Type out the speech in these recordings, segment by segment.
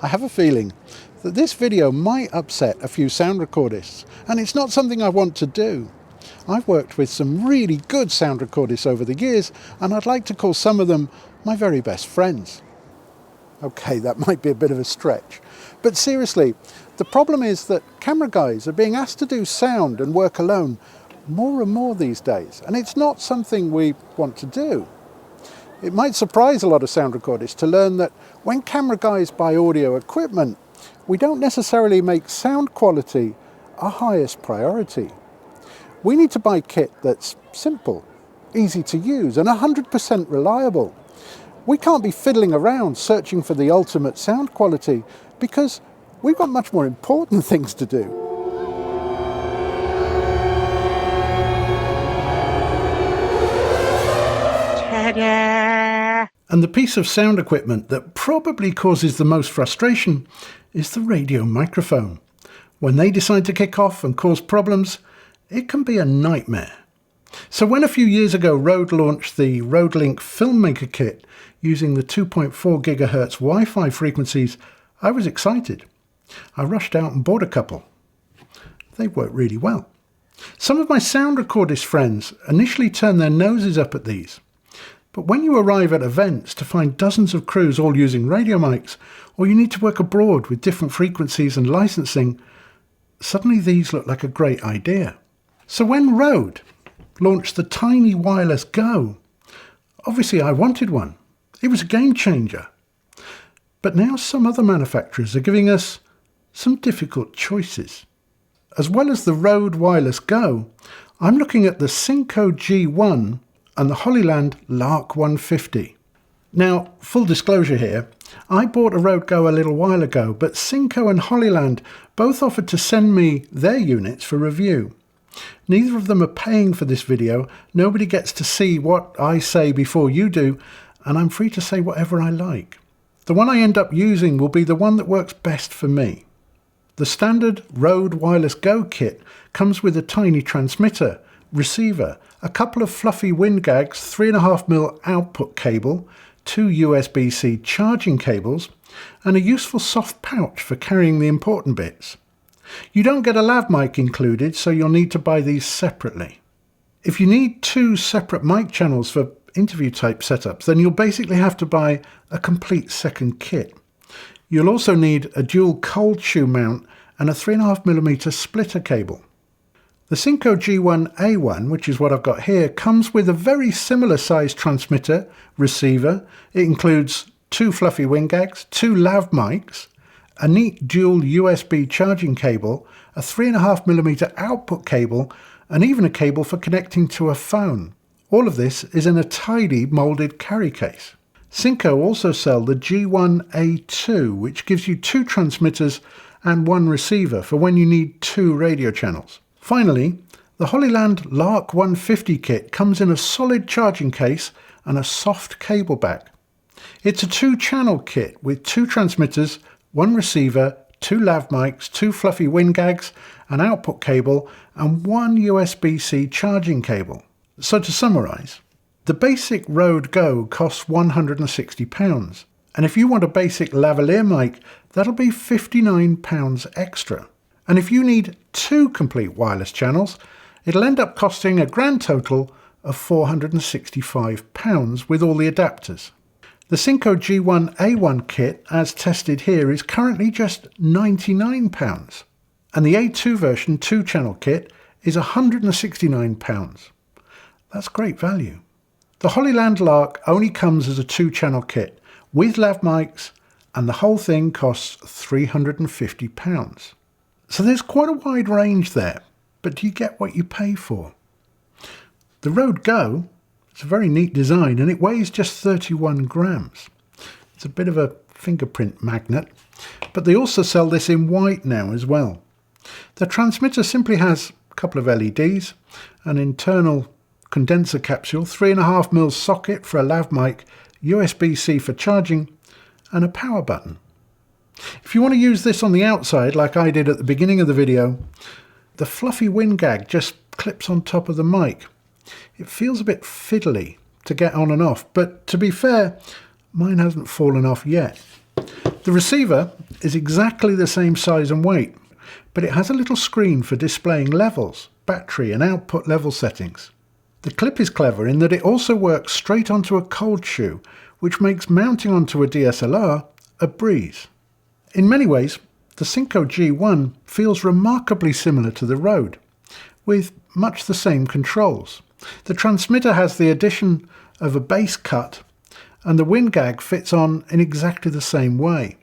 I have a feeling that this video might upset a few sound recordists, and it's not something I want to do. I've worked with some really good sound recordists over the years, and I'd like to call some of them my very best friends. Okay, that might be a bit of a stretch, but seriously, the problem is that camera guys are being asked to do sound and work alone more and more these days, and it's not something we want to do. It might surprise a lot of sound recordists to learn that when camera guys buy audio equipment, we don't necessarily make sound quality our highest priority. We need to buy kit that's simple, easy to use, and 100% reliable. We can't be fiddling around searching for the ultimate sound quality because we've got much more important things to do. Ta-da! And the piece of sound equipment that probably causes the most frustration is the radio microphone. When they decide to kick off and cause problems, it can be a nightmare. So when a few years ago Rode launched the RodeLink Filmmaker Kit using the 2.4 GHz Wi-Fi frequencies, I was excited. I rushed out and bought a couple. They work really well. Some of my sound recordist friends initially turned their noses up at these. But when you arrive at events to find dozens of crews all using radio mics, or you need to work abroad with different frequencies and licensing, suddenly these look like a great idea. So when Rode launched the tiny wireless Go, obviously I wanted one. It was a game changer. But now some other manufacturers are giving us some difficult choices. As well as the Rode Wireless Go, I'm looking at the Synco G1 and the Hollyland LARK 150. Now, full disclosure here, I bought a Rode Go a little while ago, but Synco and Hollyland both offered to send me their units for review. Neither of them are paying for this video, nobody gets to see what I say before you do, and I'm free to say whatever I like. The one I end up using will be the one that works best for me. The standard Rode Wireless Go kit comes with a tiny transmitter, receiver, a couple of fluffy wind gags, 3.5mm output cable, 2 USB-C charging cables, and a useful soft pouch for carrying the important bits. You don't get a lav mic included, so you'll need to buy these separately. If you need 2 separate mic channels for interview type setups, then you'll basically have to buy a complete second kit. You'll also need a dual cold shoe mount and a 3.5mm splitter cable. The Synco G1 A1, which is what I've got here, comes with a very similar size transmitter, receiver. It includes 2 fluffy wind gags, 2 lav mics, a neat dual USB charging cable, a 3.5mm output cable, and even a cable for connecting to a phone. All of this is in a tidy moulded carry case. Synco also sell the G1A2, which gives you 2 transmitters and 1 receiver for when you need 2 radio channels. Finally, the Hollyland LARK 150 kit comes in a solid charging case and a soft cable back. It's a 2-channel kit with 2 transmitters, 1 receiver, 2 lav mics, 2 fluffy wind gags, an output cable, and 1 USB-C charging cable. So to summarise, the basic Rode Go costs £160, and if you want a basic lavalier mic, that'll be £59 extra. And if you need 2 complete wireless channels, it'll end up costing a grand total of £465 with all the adapters. The Synco G1 A1 kit, as tested here, is currently just £99, and the A2 version 2-channel kit is £169. That's great value. The Hollyland LARK only comes as a 2-channel kit with lav mics, and the whole thing costs £350. So there's quite a wide range there, but do you get what you pay for? The Rode Go, it's a very neat design, and it weighs just 31 grams. It's a bit of a fingerprint magnet, but they also sell this in white now as well. The transmitter simply has a couple of LEDs, an internal condenser capsule, 3.5mm socket for a lav mic, USB-C for charging, and a power button. If you want to use this on the outside, like I did at the beginning of the video, the fluffy wind gag just clips on top of the mic. It feels a bit fiddly to get on and off, but to be fair, mine hasn't fallen off yet. The receiver is exactly the same size and weight, but it has a little screen for displaying levels, battery and output level settings. The clip is clever in that it also works straight onto a cold shoe, which makes mounting onto a DSLR a breeze. In many ways, the Synco G1 feels remarkably similar to the Rode, with much the same controls. The transmitter has the addition of a base cut, and the wind gag fits on in exactly the same way.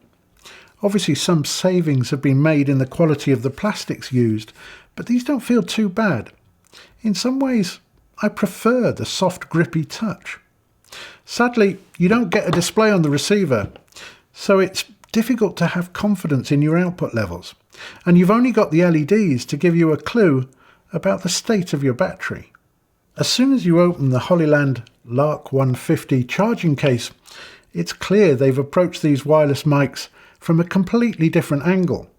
Obviously some savings have been made in the quality of the plastics used, but these don't feel too bad. In some ways, I prefer the soft grippy touch. Sadly, you don't get a display on the receiver, so it's difficult to have confidence in your output levels, and you've only got the LEDs to give you a clue about the state of your battery. As soon as you open the Hollyland LARK 150 charging case, it's clear they've approached these wireless mics from a completely different angle.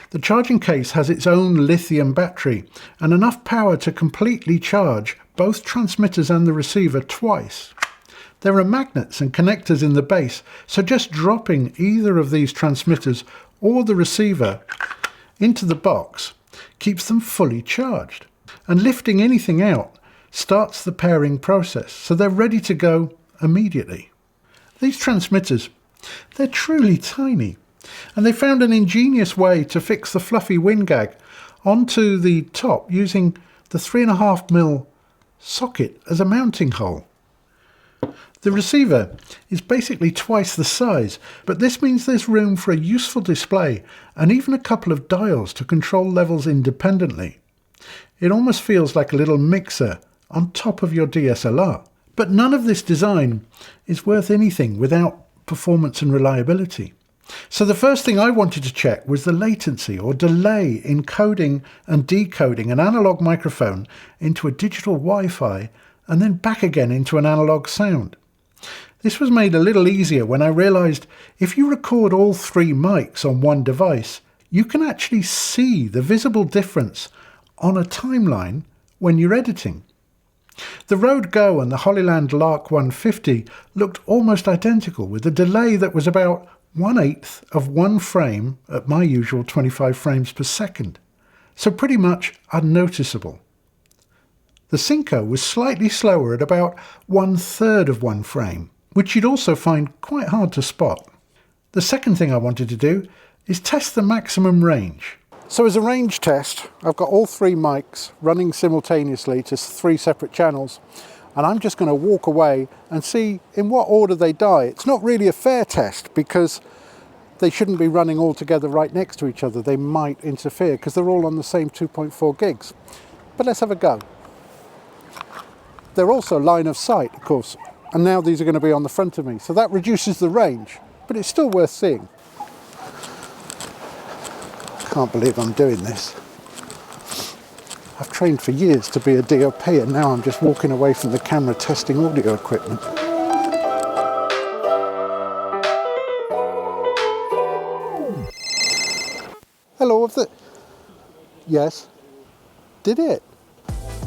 The charging case has its own lithium battery and enough power to completely charge both transmitters and the receiver twice. There are magnets and connectors in the base, so just dropping either of these transmitters or the receiver into the box keeps them fully charged. And lifting anything out starts the pairing process, so they're ready to go immediately. These transmitters, they're truly tiny, and they found an ingenious way to fix the fluffy wind gag onto the top using the 3.5mm socket as a mounting hole. The receiver is basically twice the size, but this means there's room for a useful display and even a couple of dials to control levels independently. It almost feels like a little mixer on top of your DSLR. But none of this design is worth anything without performance and reliability. So the first thing I wanted to check was the latency or delay in coding and decoding an analog microphone into a digital Wi-Fi and then back again into an analog sound. This was made a little easier when I realized if you record all three mics on one device, you can actually see the visible difference on a timeline when you're editing. The Rode Go and the Hollyland LARK 150 looked almost identical, with a delay that was about 1/8 of one frame at my usual 25 frames per second, so pretty much unnoticeable. The Synco was slightly slower at about 1/3 of one frame, which you'd also find quite hard to spot. The second thing I wanted to do is test the maximum range. So as a range test, I've got all three mics running simultaneously to three separate channels, and I'm just going to walk away and see in what order they die. It's not really a fair test because they shouldn't be running all together right next to each other. They might interfere because they're all on the same 2.4 gigs. But let's have a go. They're also line of sight, of course, and now these are going to be on the front of me, so that reduces the range, but it's still worth seeing. Can't believe I'm doing this. I've trained for years to be a DOP, and now I'm just walking away from the camera testing audio equipment. Hello, Yes? Did it?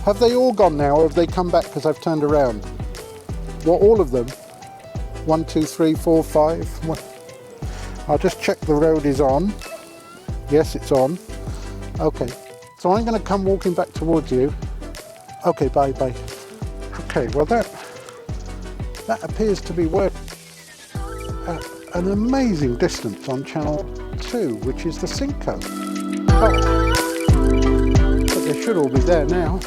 Have they all gone now, or have they come back because I've turned around? Well, all of them? 1, 2, 3, 4, 5. I'll just check the road is on. Yes, it's on. Okay, so I'm going to come walking back towards you. Okay, bye. Okay, well that appears to be working at an amazing distance on channel 2, which is the Synco. But they should all be there now,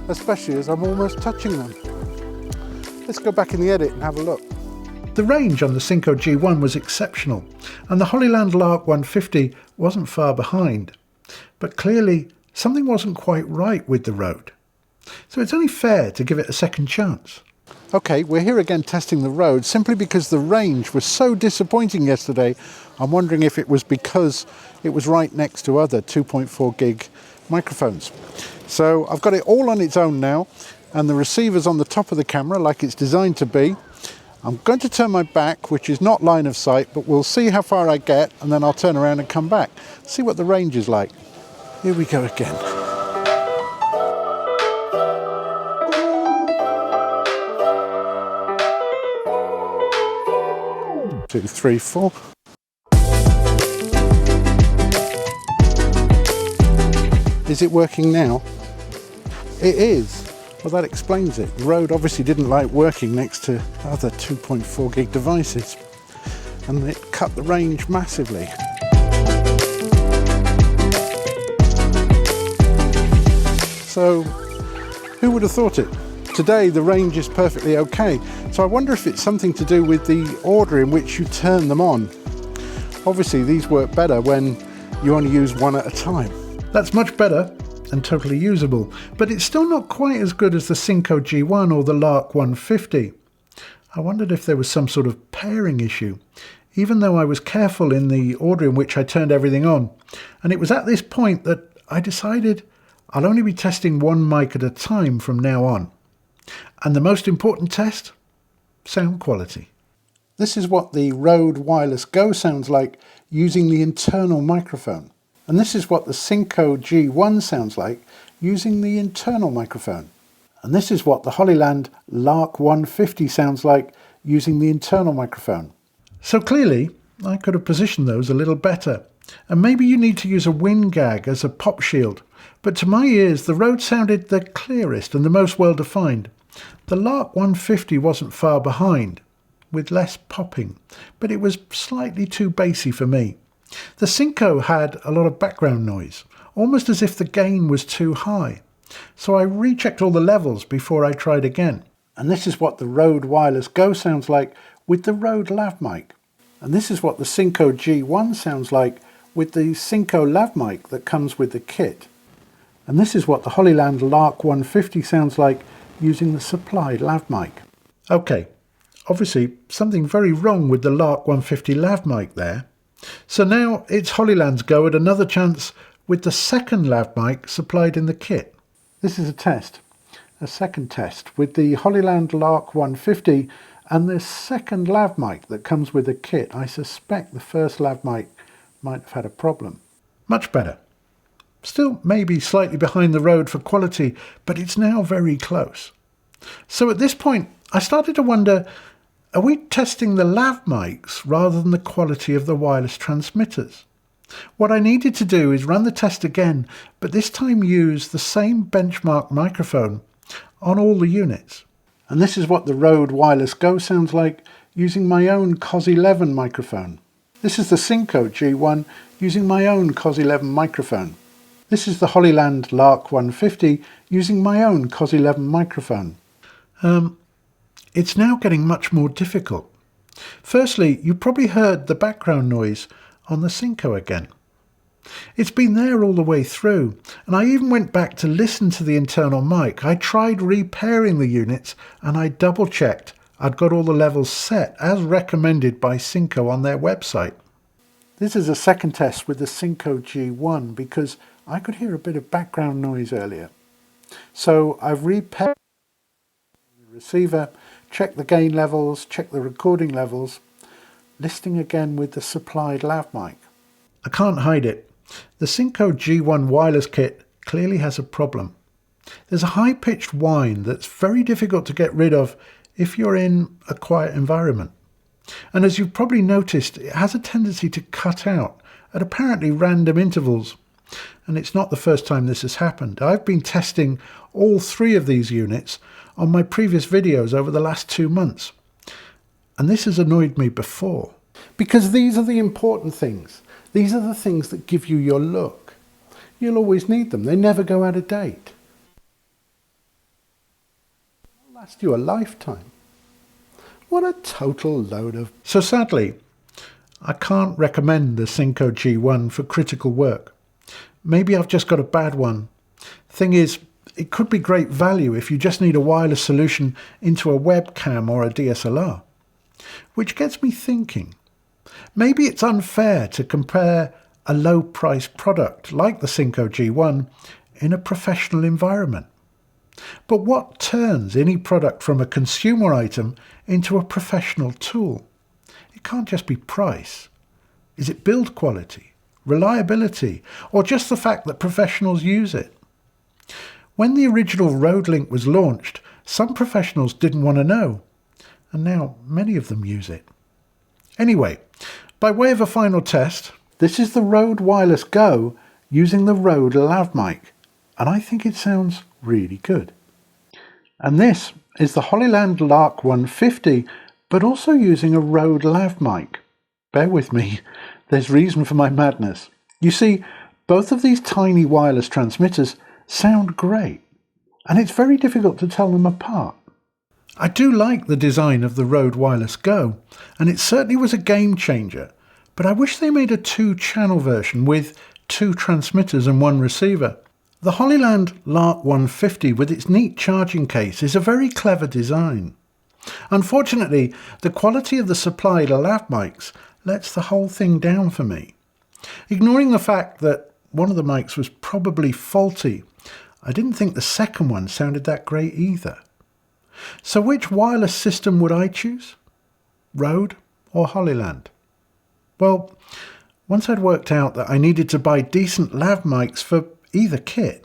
especially as I'm almost touching them. Let's go back in the edit and have a look. The range on the Synco G1 was exceptional, and the Hollyland LARK 150 wasn't far behind. But clearly, something wasn't quite right with the Rode. So it's only fair to give it a second chance. Okay, we're here again testing the Rode, simply because the range was so disappointing yesterday. I'm wondering if it was because it was right next to other 2.4 gig microphones. So I've got it all on its own now, and the receiver's on the top of the camera like it's designed to be. I'm going to turn my back, which is not line of sight, but we'll see how far I get, and then I'll turn around and come back. See what the range is like. Here we go again. 2, 3, 4. Is it working now? It is. Well, that explains it. Rode obviously didn't like working next to other 2.4 gig devices, and it cut the range massively. So, who would have thought it? Today the range is perfectly okay, so I wonder if it's something to do with the order in which you turn them on. Obviously these work better when you only use one at a time. That's much better and totally usable, but it's still not quite as good as the Synco G1 or the LARK 150. I wondered if there was some sort of pairing issue, even though I was careful in the order in which I turned everything on. And it was at this point that I decided I'll only be testing one mic at a time from now on. And the most important test? Sound quality. This is what the Rode Wireless Go sounds like using the internal microphone. And this is what the Synco G1 sounds like using the internal microphone. And this is what the Hollyland LARK 150 sounds like using the internal microphone. So clearly, I could have positioned those a little better. And maybe you need to use a wind gag as a pop shield. But to my ears, the Rode sounded the clearest and the most well-defined. The LARK 150 wasn't far behind, with less popping, but it was slightly too bassy for me. The Synco had a lot of background noise, almost as if the gain was too high. So I rechecked all the levels before I tried again. And this is what the Rode Wireless Go sounds like with the Rode Lav mic. And this is what the Synco G1 sounds like with the Synco Lav mic that comes with the kit. And this is what the Hollyland LARK 150 sounds like using the supplied lav mic. Okay, obviously something very wrong with the LARK 150 lav mic there. So now it's Hollyland's go at another chance with the second lav mic supplied in the kit. This is a second test with the Hollyland LARK 150 and the second lav mic that comes with the kit. I suspect the first lav mic might have had a problem. Much better. Still maybe slightly behind the Rode for quality, but it's now very close. So at this point, I started to wonder, are we testing the lav mics rather than the quality of the wireless transmitters? What I needed to do is run the test again, but this time use the same benchmark microphone on all the units. And this is what the Rode Wireless Go sounds like using my own COS11 microphone. This is the Synco G1 using my own COS11 microphone. This is the Hollyland LARK 150 using my own COS11 microphone. It's now getting much more difficult. Firstly, you probably heard the background noise on the Synco again. It's been there all the way through, and I even went back to listen to the internal mic. I tried repairing the units and I double-checked I'd got all the levels set as recommended by Synco on their website. This is a second test with the Synco G1 because I could hear a bit of background noise earlier. So I've repaired the receiver, checked the gain levels, checked the recording levels, listening again with the supplied lav mic. I can't hide it. The Synco G1 wireless kit clearly has a problem. There's a high-pitched whine that's very difficult to get rid of if you're in a quiet environment. And as you've probably noticed, it has a tendency to cut out at apparently random intervals. And it's not the first time this has happened. I've been testing all three of these units on my previous videos over the last 2 months. And this has annoyed me before. Because these are the important things. These are the things that give you your look. You'll always need them. They never go out of date. They'll last you a lifetime. What a total load of... So sadly, I can't recommend the Synco G1 for critical work. Maybe I've just got a bad one. Thing is, it could be great value if you just need a wireless solution into a webcam or a DSLR. Which gets me thinking, maybe it's unfair to compare a low-priced product like the Synco G1 in a professional environment. But what turns any product from a consumer item into a professional tool? It can't just be price. Is it build quality, reliability, or just the fact that professionals use it? When the original Rode Link was launched, some professionals didn't want to know, and now many of them use it. Anyway, by way of a final test, this is the Rode Wireless Go using the Rode Lav mic. and I think it sounds really good. And this is the Hollyland LARK 150, but also using a Rode lav mic. Bear with me, there's reason for my madness. You see, both of these tiny wireless transmitters sound great, and it's very difficult to tell them apart. I do like the design of the Rode Wireless Go, and it certainly was a game changer, but I wish they made a 2-channel version with 2 transmitters and 1 receiver. The Hollyland LARK 150 with its neat charging case is a very clever design. Unfortunately, the quality of the supplied lav mics lets the whole thing down for me. Ignoring the fact that one of the mics was probably faulty, I didn't think the second one sounded that great either. So which wireless system would I choose? Rode or Hollyland? Well, once I'd worked out that I needed to buy decent lav mics for either kit,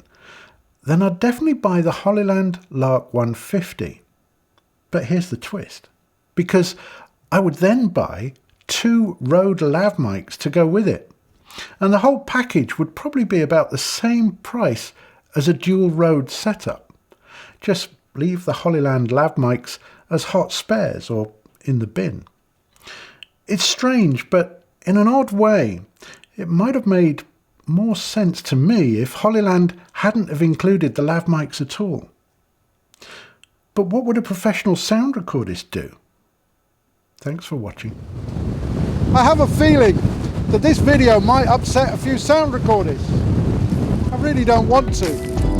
then I'd definitely buy the Hollyland LARK 150. But here's the twist, because I would then buy 2 Rode lav mics to go with it, and the whole package would probably be about the same price as a dual Rode setup. Just leave the Hollyland lav mics as hot spares or in the bin. It's strange, but in an odd way, it might have made more sense to me if Hollyland hadn't have included the lav mics at all. But what would a professional sound recordist do? Thanks for watching. I have a feeling that this video might upset a few sound recordists. I really don't want to.